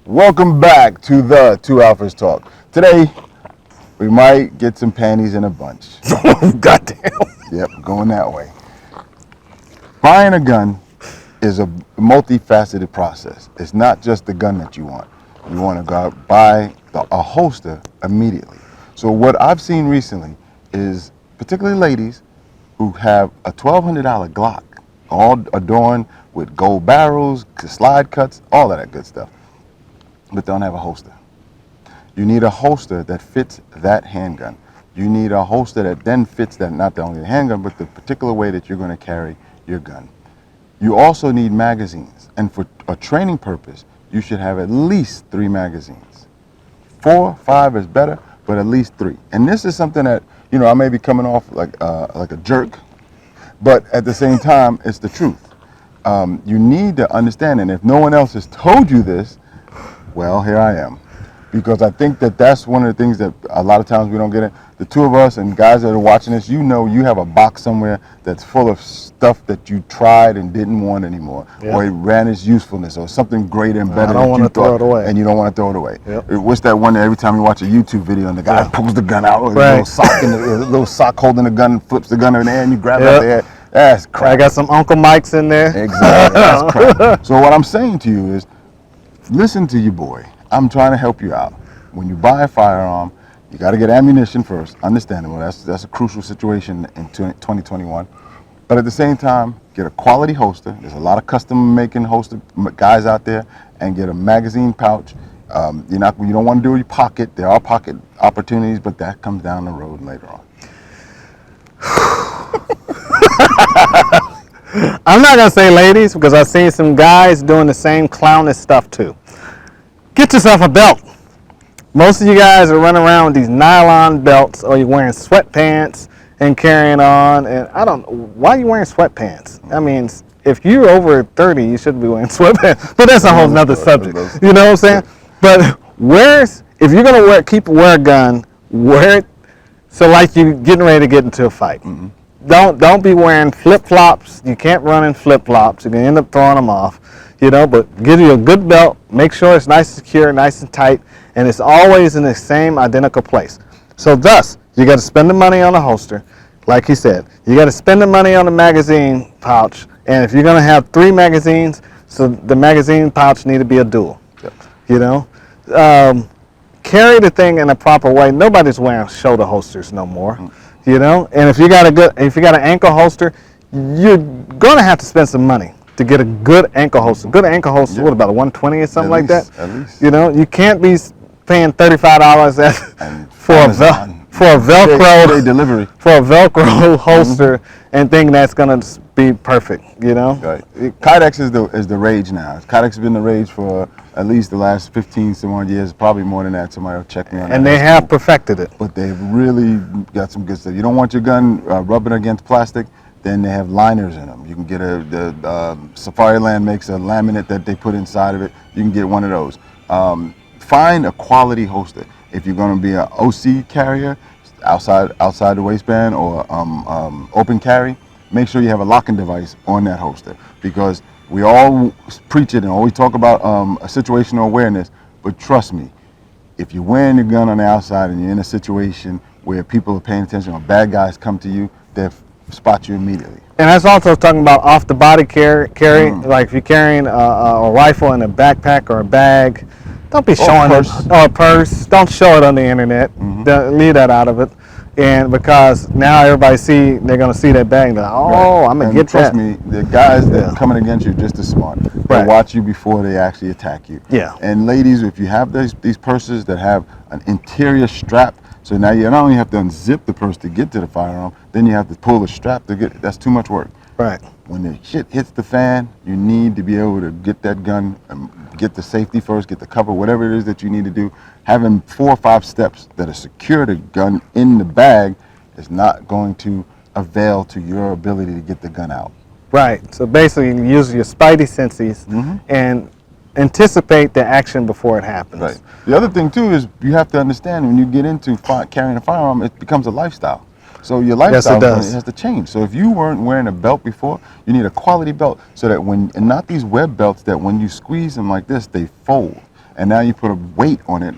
Welcome back to the Two Alphas Talk. Today, we might get some panties in a bunch. Goddamn. Yep, going that way. Buying a gun is a multifaceted process. It's not just the gun that you want. You want to go out buy a holster immediately. So what I've seen recently is particularly ladies who have a $1,200 Glock, all adorned with gold barrels, slide cuts, all of that good stuff, but don't have a holster. You need a holster that fits that handgun. You need a holster that then fits that, not only the handgun, but the particular way that you're going to carry your gun. You also need magazines. And for a training purpose, you should have at least 3 magazines. 4, 5 is better, but at least 3. And this is something that, you know, I may be coming off like a jerk, but at the same time, it's the truth. You need to understand, and if no one else has told you this, well, here I am. Because I think that that's one of the things that a lot of times we don't get it. The two of us and guys that are watching this, you know you have a box somewhere that's full of stuff that you tried and didn't want anymore. Yep. Or it ran its usefulness or something greater and better that you thought, and you don't want to throw it away. Yep. What's that one that every time you watch a YouTube video and the guy pulls the gun out with a little sock, a little sock holding the gun, flips the gun in the air and you grab it out the air. That's crap. I got some Uncle Mike's in there. Exactly, that's crap. So what I'm saying to you is, listen to your boy. I'm trying to help you out. When you buy a firearm, you got to get ammunition first. Understandable. That's a crucial situation in 2021. But at the same time, get a quality holster. There's a lot of custom making holster guys out there, and get a magazine pouch. You don't want to do your pocket. There are pocket opportunities, but that comes down the road later on. I'm not gonna say ladies because I've seen some guys doing the same clownish stuff too. Get yourself a belt. Most of you guys are running around with these nylon belts, or you're wearing sweatpants and carrying on. And I don't know, why are you wearing sweatpants? I mean, if you're over 30, you shouldn't be wearing sweatpants. But that's a whole nother subject. You know what I'm saying? But if you're gonna wear a gun, wear it so like you're getting ready to get into a fight. Mm-hmm. Don't be wearing flip-flops. You can't run in flip-flops. You're going to end up throwing them off, you know, but give you a good belt. Make sure it's nice and secure, nice and tight, and it's always in the same identical place. So thus, you got to spend the money on a holster, like he said. You got to spend the money on the magazine pouch, and if you're going to have 3 magazines, so the magazine pouch need to be a dual, you know. Carry the thing in a proper way. Nobody's wearing shoulder holsters no more. You know, and if you got an ankle holster, you're gonna have to spend some money to get a good ankle holster. Good ankle holster, what about a 120 or something like that? At least. You know, you can't be paying $35 for a Velcro delivery for a Velcro holster and thinking that's gonna be perfect. You know, right. Kydex is the rage now. Kydex has been the rage for at least the last 15 some odd years, probably more than that. Somebody will check me on that. And they have perfected it. But they've really got some good stuff. You don't want your gun rubbing against plastic, then they have liners in them. You can get the Safariland makes a laminate that they put inside of it. You can get one of those. Find a quality holster. If you're going to be an OC carrier, outside the waistband, or open carry, make sure you have a locking device on that holster, because we all preach it and always talk about a situational awareness, but trust me, if you're wearing your gun on the outside and you're in a situation where people are paying attention or bad guys come to you, they'll spot you immediately. And that's also talking about off the body carry. Like if you're carrying a rifle in a backpack or a bag, don't be showing it, or a purse. Don't show it on the internet. Mm-hmm. Leave that out of it. And because now they're going to see that bag. They're like, I'm going to get trust that. Trust me, the guys that are coming against you are just as smart. They watch you before they actually attack you. Yeah. And ladies, if you have these purses that have an interior strap, so now you not only have to unzip the purse to get to the firearm, then you have to pull the strap to get, that's too much work. Right. When the shit hits the fan, you need to be able to get that gun, get the safety first, get the cover, whatever it is that you need to do. Having 4 or 5 steps that are secure the gun in the bag is not going to avail to your ability to get the gun out. Right. So basically, you use your spidey senses and anticipate the action before it happens. Right. The other thing too is you have to understand, when you get into carrying a firearm, it becomes a lifestyle. So your lifestyle has to change. So if you weren't wearing a belt before, you need a quality belt, so that and not these web belts that when you squeeze them like this, they fold. and now you put a weight on it.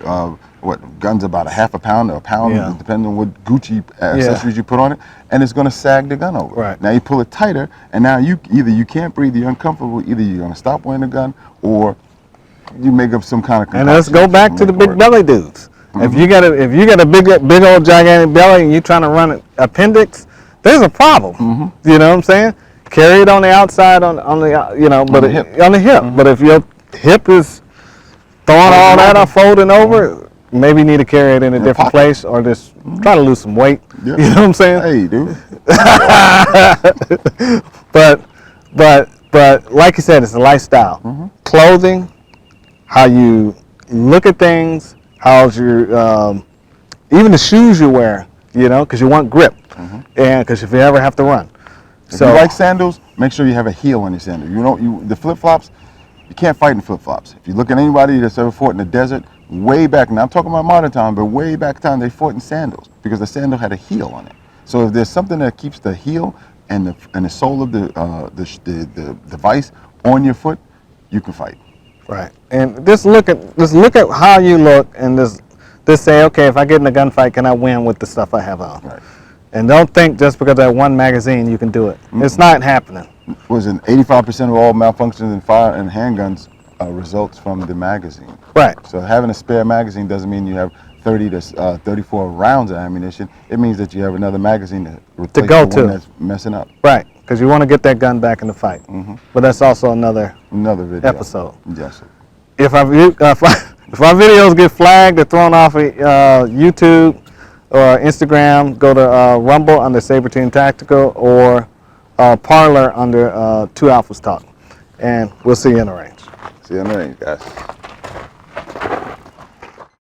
What gun's about a half a pound or a pound, Yeah. depending on what Gucci accessories you put on it, and it's going to sag the gun over. Right. Now you pull it tighter, and now either you can't breathe, you're uncomfortable, either you're going to stop wearing the gun, or you make up some kind of. And let's go back to the big belly dudes. Mm-hmm. If you got a big old gigantic belly and you're trying to run an appendix, there's a problem. Mm-hmm. You know what I'm saying? Carry it on the outside on the but the hip. on the hip. Mm-hmm. But if your hip is throwing all that or folding over, maybe you need to carry it in a different pocket. place or just try to lose some weight. Yeah. You know what I'm saying? Hey, dude. But like you said, it's a lifestyle. Mm-hmm. Clothing, how you look at things, how's your even the shoes you wear, because you want grip, and because if you ever have to run. If So you like sandals, make sure you have a heel on your sandal. The flip flops, you can't fight in flip flops. If you look at anybody that's ever fought in the desert, way back, now I'm talking about modern time, but way back time they fought in sandals because the sandal had a heel on it. So if there's something that keeps the heel and the sole of the device on your foot, you can fight. right, and just look at how you look, and just say, okay, if I get in a gunfight, can I win with the stuff I have on? Right. And don't think just because I have one magazine you can do it. It's not happening. Was it 85% of all malfunctions in fire and handguns results from the magazine? Right. So having a spare magazine doesn't mean you have 30 to 34 rounds of ammunition. It means that you have another magazine to replace go the to. one that's messing up. Right, because you want to get that gun back in the fight. But that's also another Another video. episode. Yes, sir. If our videos get flagged or thrown off of YouTube or Instagram, go to Rumble under Saber Team Tactical or Parlor under 2 Alphas Talk. And we'll see you in the range. See you in the range, guys.